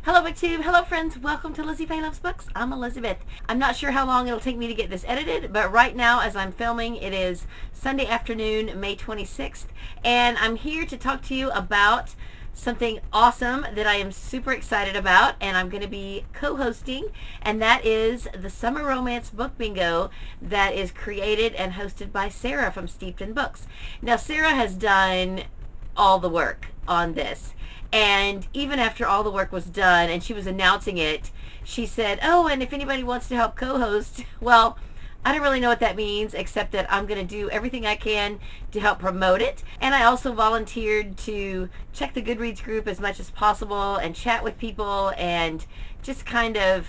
Hello Booktube, hello friends, welcome to Lizzie Faye Loves Books. I'm Elizabeth. I'm not sure how long it'll take me to get this edited, but right now as I'm filming, it is Sunday afternoon, May 26th, and I'm here to talk to you about something awesome that I am super excited about, and I'm going to be co-hosting, and that is the Summer Romance Book Bingo that is created and hosted by Sarah from Steeped in Books. Now Sarah has done all the work on this. And even after all the work was done and she was announcing it, she said, oh, and if anybody wants to help co-host, well, I don't really know what that means, except that I'm going to do everything I can to help promote it. And I also volunteered to check the Goodreads group as much as possible and chat with people and just kind of,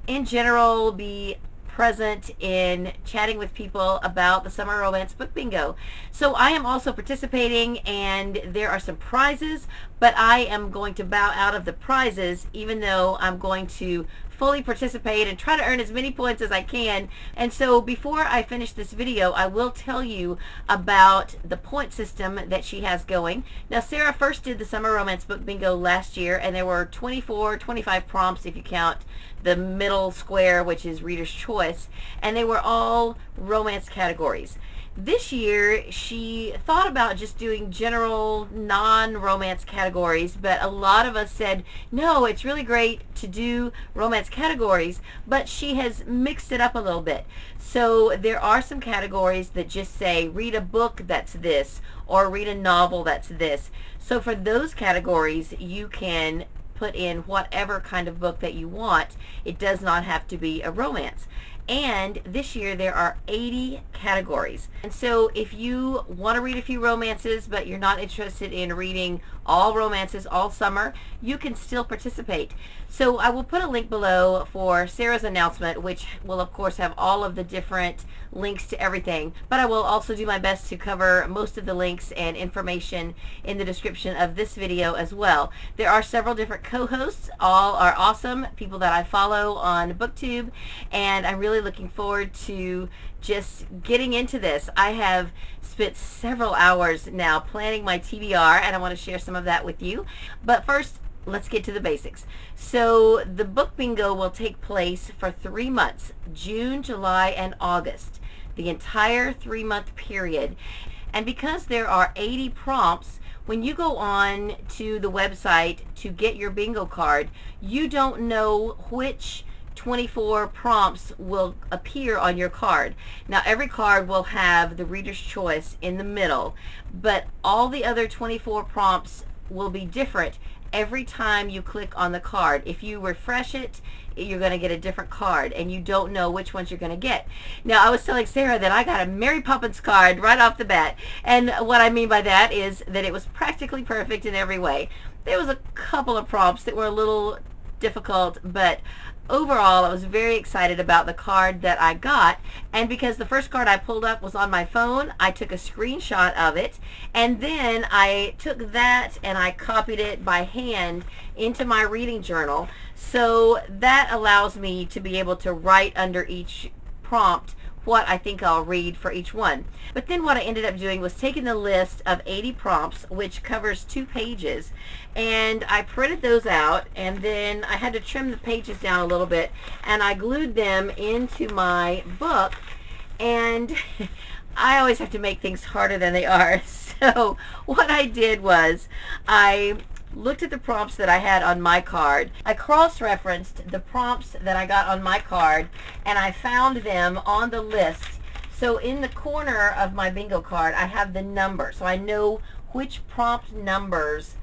in general, be present in chatting with people about the Summer Romance Book Bingo. So I am also participating, and there are some prizes, but I am going to bow out of the prizes, even though I'm going to fully participate and try to earn as many points as I can. And so before I finish this video, I will tell you about the point system that she has going. Now Sarah first did the Summer Romance Book Bingo last year, and there were 25 prompts if you count the middle square, which is Reader's Choice, and they were all romance categories. This year she thought about just doing general non-romance categories, but a lot of us said no, it's really great to do romance categories, but she has mixed it up a little bit. So there are some categories that just say read a book that's this, or read a novel that's this. So for those categories you can put in whatever kind of book that you want. It does not have to be a romance. And this year there are 80 categories. And so if you want to read a few romances, but you're not interested in reading all romances all summer, you can still participate. So I will put a link below for Sarah's announcement, which will of course have all of the different links to everything, but I will also do my best to cover most of the links and information in the description of this video as well. There are several different co-hosts. All are awesome people that I follow on Booktube, and I'm really looking forward to just getting into this. I have spent several hours now planning my TBR, and I want to share some of that with you. But first, let's get to the basics. So the book bingo will take place for 3 months, June, July, and August, the entire 3-month period. And because there are 80 prompts, when you go on to the website to get your bingo card, you don't know which 24 prompts will appear on your card. Now every card will have the Reader's Choice in the middle, but all the other 24 prompts will be different every time you click on the card. If you refresh it, you're going to get a different card, and you don't know which ones you're going to get. Now I was telling Sarah that I got a Mary Poppins card right off the bat, and what I mean by that is that it was practically perfect in every way. There was a couple of prompts that were a little difficult, but overall I was very excited about the card that I got. And because the first card I pulled up was on my phone, I took a screenshot of it, and then I took that and I copied it by hand into my reading journal. So that allows me to be able to write under each prompt what I think I'll read for each one. But then what I ended up doing was taking the list of 80 prompts, which covers 2 pages, and I printed those out, and then I had to trim the pages down a little bit, and I glued them into my book. And I always have to make things harder than they are. So what I did was I looked at the prompts that I had on my card. I cross-referenced the prompts that I got on my card, and I found them on the list. So in the corner of my bingo card, I have the number, so I know which prompt numbers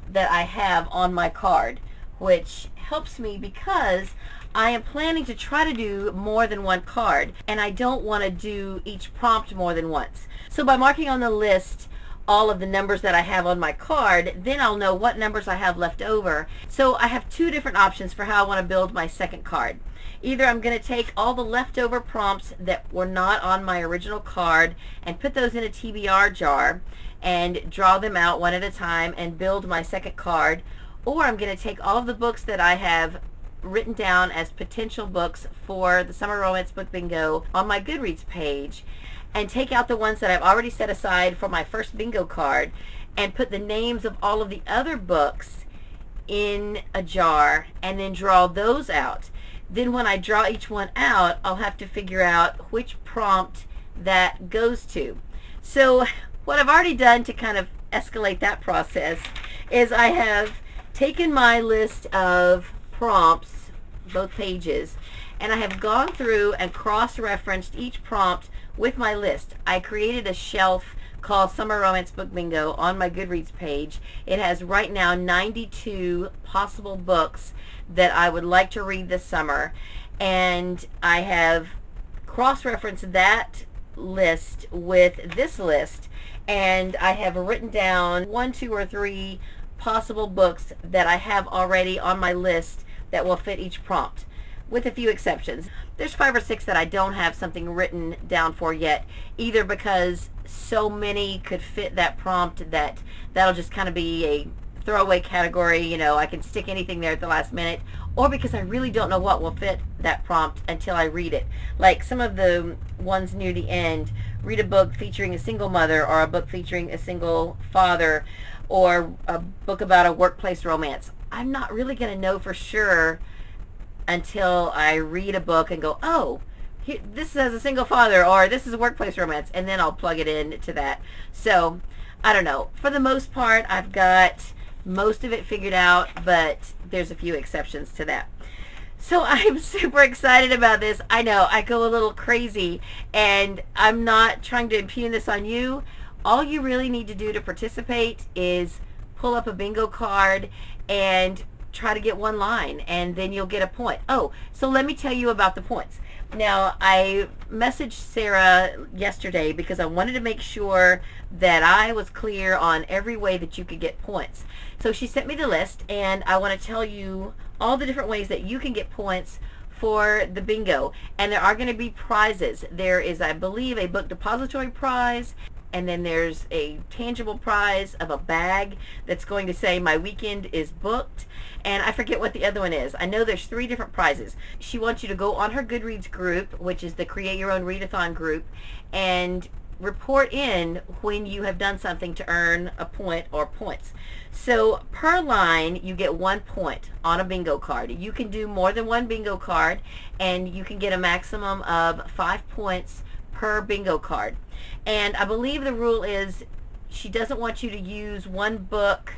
that I have on my card, which helps me because I am planning to try to do more than one card, and I don't want to do each prompt more than once. So by marking on the list all of the numbers that I have on my card, then I'll know what numbers I have left over. So I have 2 different options for how I want to build my second card. Either I'm going to take all the leftover prompts that were not on my original card and put those in a TBR jar and draw them out one at a time and build my second card, or I'm going to take all of the books that I have written down as potential books for the Summer Romance Book Bingo on my Goodreads page and take out the ones that I've already set aside for my first bingo card and put the names of all of the other books in a jar and then draw those out. Then when I draw each one out, I'll have to figure out which prompt that goes to. So what I've already done to kind of escalate that process is I have taken my list of prompts, both pages, and I have gone through and cross-referenced each prompt with my list. I created a shelf called Summer Romance Book Bingo on my Goodreads page. It has right now 92 possible books that I would like to read this summer, and I have cross-referenced that list with this list, and I have written down 1, 2, or 3 possible books that I have already on my list that will fit each prompt, with a few exceptions. There's 5 or 6 that I don't have something written down for yet, either because so many could fit that prompt that that'll just kind of be a throwaway category, you know, I can stick anything there at the last minute, or because I really don't know what will fit that prompt until I read it. Like some of the ones near the end, read a book featuring a single mother, or a book featuring a single father, or a book about a workplace romance. I'm not really going to know for sure until I read a book and go, oh, here, this has a single father, or this is a workplace romance, and then I'll plug it in to that. So I don't know. For the most part, I've got most of it figured out, but there's a few exceptions to that. So I'm super excited about this. I know I go a little crazy, and I'm not trying to impugn this on you. All you really need to do to participate is pull up a bingo card and try to get one line, and then you'll get a point. Oh, so let me tell you about the points. Now, I messaged Sarah yesterday because I wanted to make sure that I was clear on every way that you could get points. So she sent me the list, and I want to tell you all the different ways that you can get points for the bingo. And there are going to be prizes. There is, I believe, a book depository prize, and then there's a tangible prize of a bag that's going to say my weekend is booked, and I forget what the other one is. I know there's 3 different prizes. She wants you to go on her Goodreads group, which is the Create Your Own Readathon group, and report in when you have done something to earn a point or points. So per line, you get 1 point on a bingo card. You can do more than 1 bingo card, and you can get a maximum of 5 points per bingo card. And I believe the rule is she doesn't want you to use one book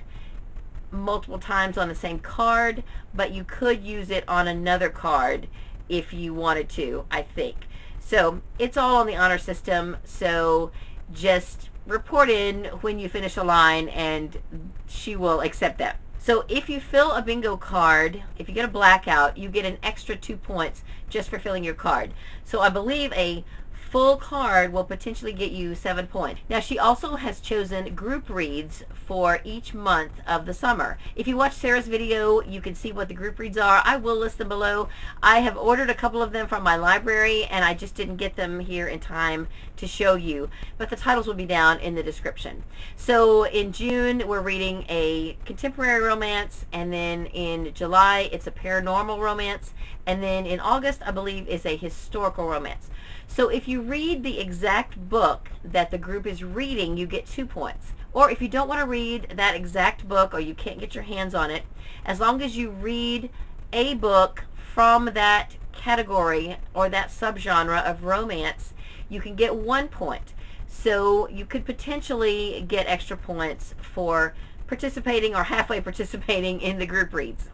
multiple times on the same card, but you could use it on another card if you wanted to, I think. So it's all on the honor system, so just report in when you finish a line and she will accept that. So if you fill a bingo card, if you get a blackout, you get an extra 2 points just for filling your card. So I believe a full card will potentially get you 7 points. Now, she also has chosen group reads for each month of the summer. If you watch Sarah's video, you can see what the group reads are. I will list them below. I have ordered a couple of them from my library, and I just didn't get them here in time to show you, but the titles will be down in the description. So in June, we're reading a contemporary romance, and then in July, it's a paranormal romance, and then in August, I believe, is a historical romance. So if you read the exact book that the group is reading, you get 2 points. Or if you don't want to read that exact book, or you can't get your hands on it, as long as you read a book from that category or that subgenre of romance, you can get 1 point. So you could potentially get extra points for participating or halfway participating in the group reads.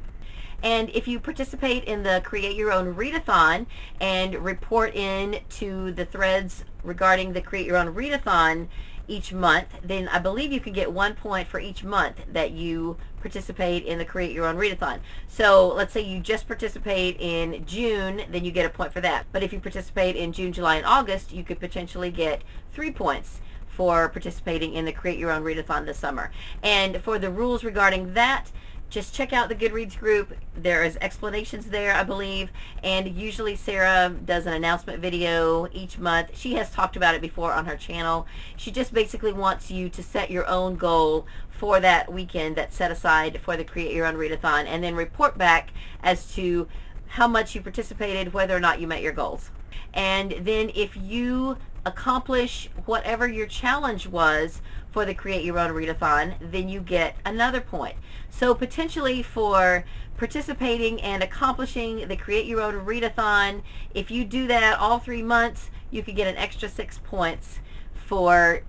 And if you participate in the Create Your Own Readathon and report in to the threads regarding the Create Your Own Readathon each month, then I believe you can get 1 point for each month that you participate in the Create Your Own Readathon. So let's say you just participate in June, then you get a point for that. But if you participate in June, July, and August, you could potentially get 3 points for participating in the Create Your Own Readathon this summer. And for the rules regarding that, just check out the Goodreads group. There is explanations there, I believe, and usually Sarah does an announcement video each month. She has talked about it before on her channel. She just basically wants you to set your own goal for that weekend that's set aside for the Create Your Own Readathon, and then report back as to how much you participated, whether or not you met your goals. And then if you accomplish whatever your challenge was for the Create Your Own Readathon, then you get another point. So potentially for participating and accomplishing the Create Your Own Readathon, if you do that all 3 months, you could get an extra 6 points for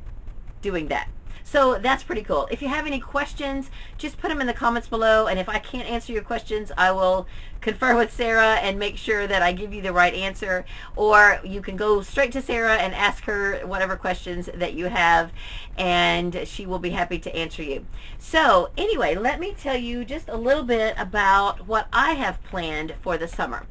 doing that. So that's pretty cool. If you have any questions, just put them in the comments below, and if I can't answer your questions, I will confer with Sarah and make sure that I give you the right answer, or you can go straight to Sarah and ask her whatever questions that you have, and she will be happy to answer you. So anyway, let me tell you just a little bit about what I have planned for the summer.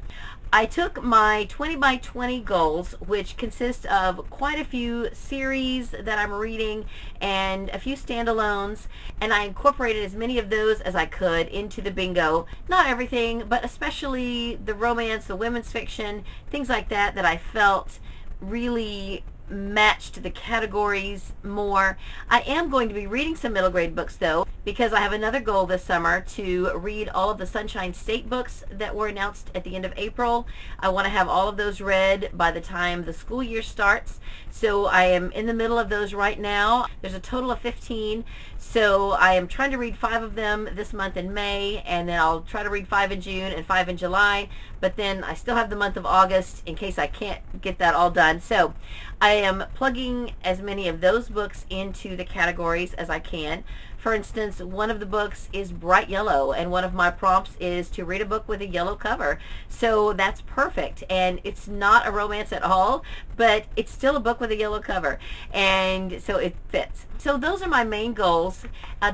I took my 20 by 20 goals, which consist of quite a few series that I'm reading and a few standalones, and I incorporated as many of those as I could into the bingo. Not everything, but especially the romance, the women's fiction, things like that that I felt really matched the categories more. I am going to be reading some middle grade books though, because I have another goal this summer to read all of the Sunshine State books that were announced at the end of April. I want to have all of those read by the time the school year starts. So I am in the middle of those right now. There's a total of 15. So I am trying to read 5 of them this month in May, and then I'll try to read 5 in June and 5 in July. But then I still have the month of August in case I can't get that all done. So I am plugging as many of those books into the categories as I can. For instance, one of the books is bright yellow, and one of my prompts is to read a book with a yellow cover. So that's perfect, and it's not a romance at all, but it's still a book with a yellow cover, and so it fits. So those are my main goals.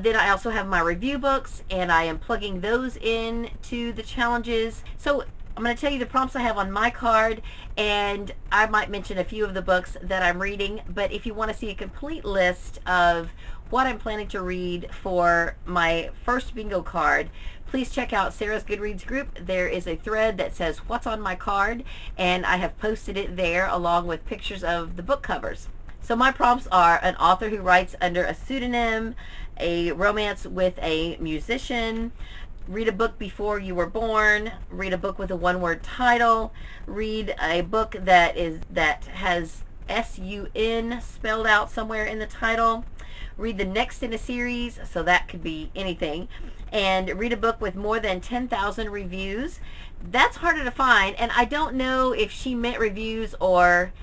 Then I also have my review books, and I am plugging those in to the challenges. So I'm going to tell you the prompts I have on my card, and I might mention a few of the books that I'm reading, but if you want to see a complete list of what I'm planning to read for my first bingo card, please check out Sarah's Goodreads group. There is a thread that says what's on my card, and I have posted it there along with pictures of the book covers. So my prompts are an author who writes under a pseudonym, a romance with a musician, read a book before you were born, read a book with a one-word title, read a book that has S-U-N spelled out somewhere in the title, read the next in a series, so that could be anything, and read a book with more than 10,000 reviews. That's harder to find, and I don't know if she meant reviews or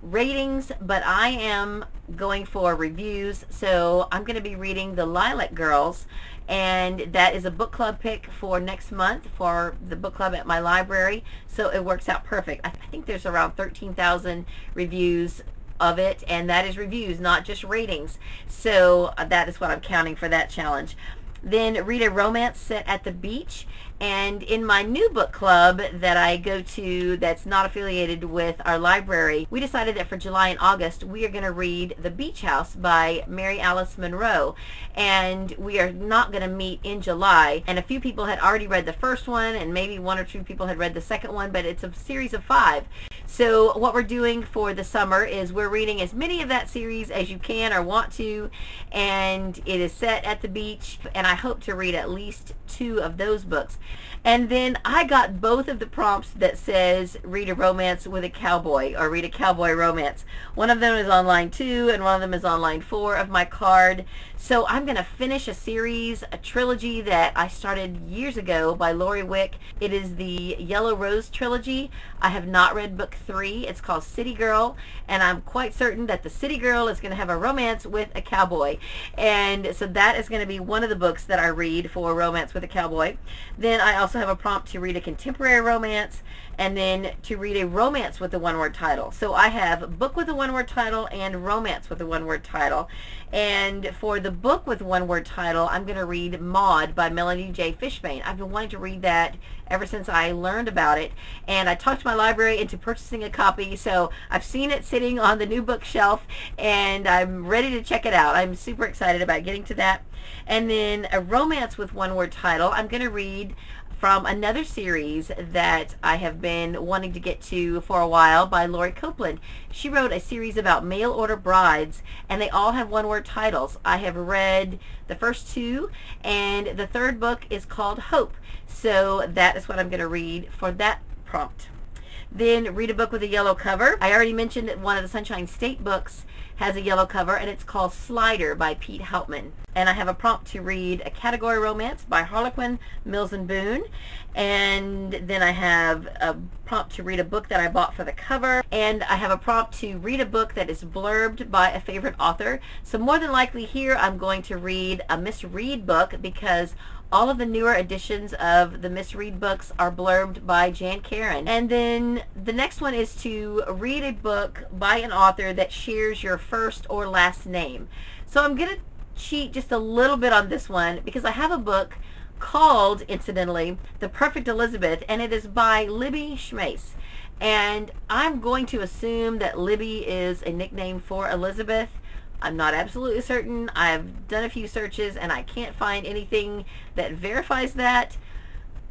ratings, but I am going for reviews. So I'm going to be reading the Lilac Girls, and that is a book club pick for next month for the book club at my library, so it works out perfect. I think there's around 13,000 reviews of it, and that is reviews, not just ratings. So that is what I'm counting for that challenge. Then read a romance set at the beach. And in my new book club that I go to that's not affiliated with our library, we decided that for July and August we are going to read The Beach House by Mary Alice Monroe. And we are not going to meet in July. And a few people had already read the first one, and maybe 1 or 2 people had read the second one, but it's a series of 5. So what we're doing for the summer is we're reading as many of that series as you can or want to, and it is set at the beach, and I hope to read at least 2 of those books. And then I got both of the prompts that says read a romance with a cowboy or read a cowboy romance. One of them is on line 2 and one of them is on line 4 of my card. So I'm going to finish a series, a trilogy that I started years ago by WICK. It is the Yellow Rose trilogy. I have not read book 3. It's called City Girl, and I'm quite certain that the City Girl is going to have a romance with a cowboy. And so that is going to be one of the books that I read for romance with a cowboy. Then I also have a prompt to read a contemporary romance, and then to read a romance with a one-word title. So I have book with a one-word title and romance with a one-word title. And for the book with one-word title, I'm going to read Maud by Melanie J. Fishbane. I've been wanting to read that ever since I learned about it, and I talked my library into purchasing a copy, so I've seen it sitting on the new bookshelf, and I'm ready to check it out. I'm super excited about getting to that. And then a romance with one-word title, I'm going to read from another series that I have been wanting to get to for a while by Lori Copeland. She wrote a series about mail order brides, and they all have one-word titles. I have read the first 2, and the third book is called Hope. So that is what I'm going to read for that prompt. Then read a book with a yellow cover. I already mentioned that one of the Sunshine State books has a yellow cover, and it's called Slider by Pete Heltman. And I have a prompt to read a category romance by Harlequin, Mills and Boone. And then I have a prompt to read a book that I bought for the cover. And I have a prompt to read a book that is blurbed by a favorite author. So more than likely here I'm going to read a Miss Read book, because all of the newer editions of the Miss Read books are blurbed by Jan Karen. And then the next one is to read a book by an author that shares your first or last name. So I'm going to cheat just a little bit on this one, because I have a book called, incidentally, The Perfect Elizabeth, and it is by Libby Schmace. And I'm going to assume that Libby is a nickname for Elizabeth. I'm not absolutely certain. I've done a few searches and I can't find anything that verifies that.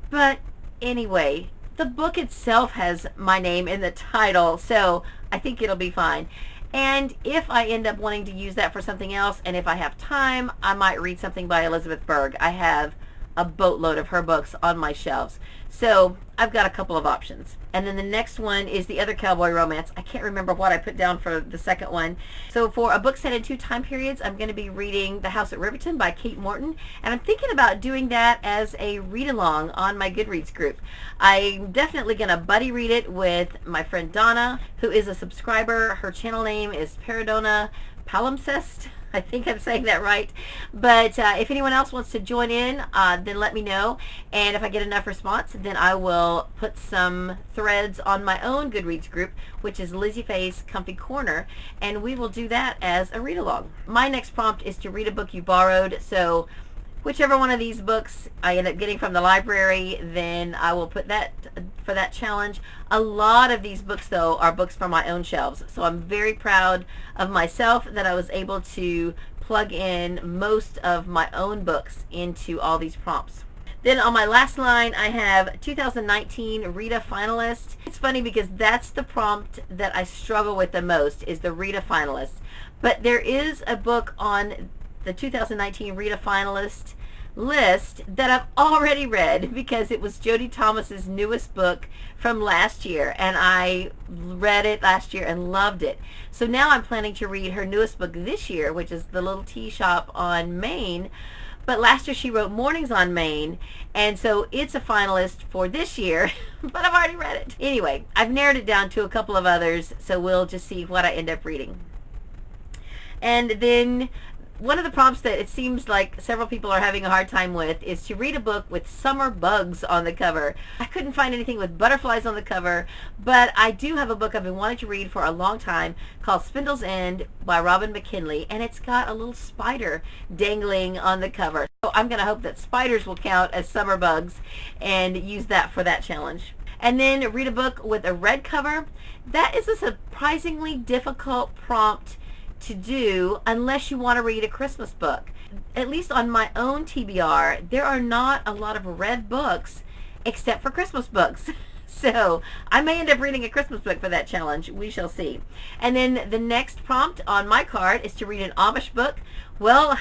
But anyway, the book itself has my name in the title, so I think it'll be fine. And if I end up wanting to use that for something else, and if I have time, I might read something by Elizabeth Berg. I have a boatload of her books on my shelves. So I've got a couple of options. And then the next one is the other cowboy romance. I can't remember what I put down for the second one. So for a book set in 2 time periods, I'm going to be reading The House at Riverton by Kate Morton. And I'm thinking about doing that as a read-along on my Goodreads group. I'm definitely going to buddy read it with my friend Donna, who is a subscriber. Her channel name is Paradona Palimpsest. I think I'm saying that right. But if anyone else wants to join in, then let me know. And if I get enough response, then I will put some threads on my own Goodreads group, which is Lizzie Faye's Comfy Corner, and we will do that as a read-along. My next prompt is to read a book you borrowed. So whichever one of these books I end up getting from the library, then I will put that for that challenge. A lot of these books, though, are books from my own shelves. So I'm very proud of myself that I was able to plug in most of my own books into all these prompts. Then on my last line, I have 2019 RITA Finalist. It's funny because that's the prompt that I struggle with the most, is the RITA Finalist. But there is a book on the 2019 RITA Finalist list that I've already read, because it was Jodi Thomas's newest book from last year, and I read it last year and loved it. So now I'm planning to read her newest book this year, which is The Little Tea Shop on Main. But last year she wrote Mornings on Main, and so it's a finalist for this year, but I've already read it. Anyway, I've narrowed it down to a couple of others, so we'll just see what I end up reading. And then one of the prompts that it seems like several people are having a hard time with is to read a book with summer bugs on the cover. I couldn't find anything with butterflies on the cover, but I do have a book I've been wanting to read for a long time called Spindle's End by Robin McKinley, and it's got a little spider dangling on the cover. So I'm going to hope that spiders will count as summer bugs and use that for that challenge. And then read a book with a red cover. That is a surprisingly difficult prompt to do unless you want to read a Christmas book. At least on my own TBR, there are not a lot of red books except for Christmas books. So I may end up reading a Christmas book for that challenge. We shall see. And then the next prompt on my card is to read an Amish book. Well,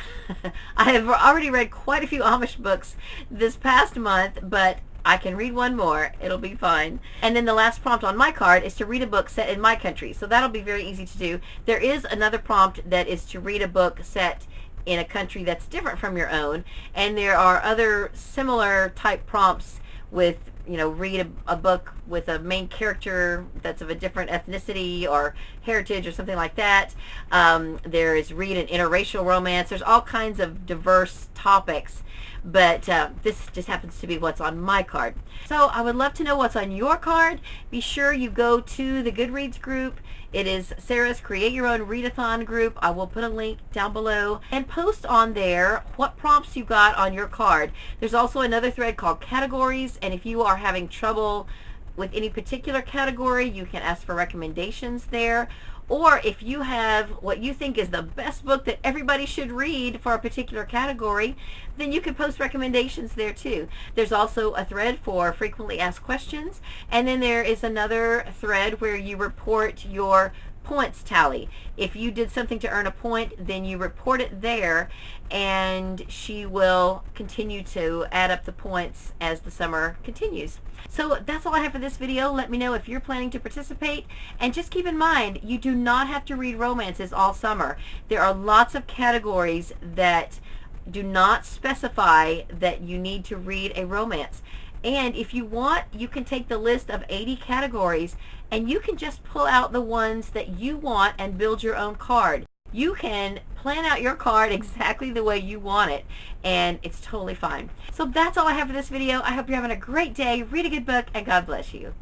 I have already read quite a few Amish books this past month, but I can read one more. It'll be fine. And then the last prompt on my card is to read a book set in my country. So that'll be very easy to do. There is another prompt that is to read a book set in a country that's different from your own. And there are other similar type prompts with, you know, read a book with a main character that's of a different ethnicity or heritage or something like that. There is read an interracial romance. There's all kinds of diverse topics. But this just happens to be what's on my card. So I would love to know what's on your card. Be sure you go to the Goodreads group. It is Sarah's Create Your Own Readathon group. I will put a link down below, and post on there what prompts you got on your card. There's also another thread called Categories, and if you are having trouble with any particular category, you can ask for recommendations there. Or if you have what you think is the best book that everybody should read for a particular category, then you can post recommendations there too. There's also a thread for frequently asked questions, and then there is another thread where you report your points tally. If you did something to earn a point, then you report it there, and she will continue to add up the points as the summer continues. So that's all I have for this video. Let me know if you're planning to participate, and just keep in mind, you do not have to read romances all summer. There are lots of categories that do not specify that you need to read a romance. And if you want, you can take the list of 80 categories and you can just pull out the ones that you want and build your own card. You can plan out your card exactly the way you want it, and it's totally fine. So that's all I have for this video. I hope you're having a great day. Read a good book, and God bless you.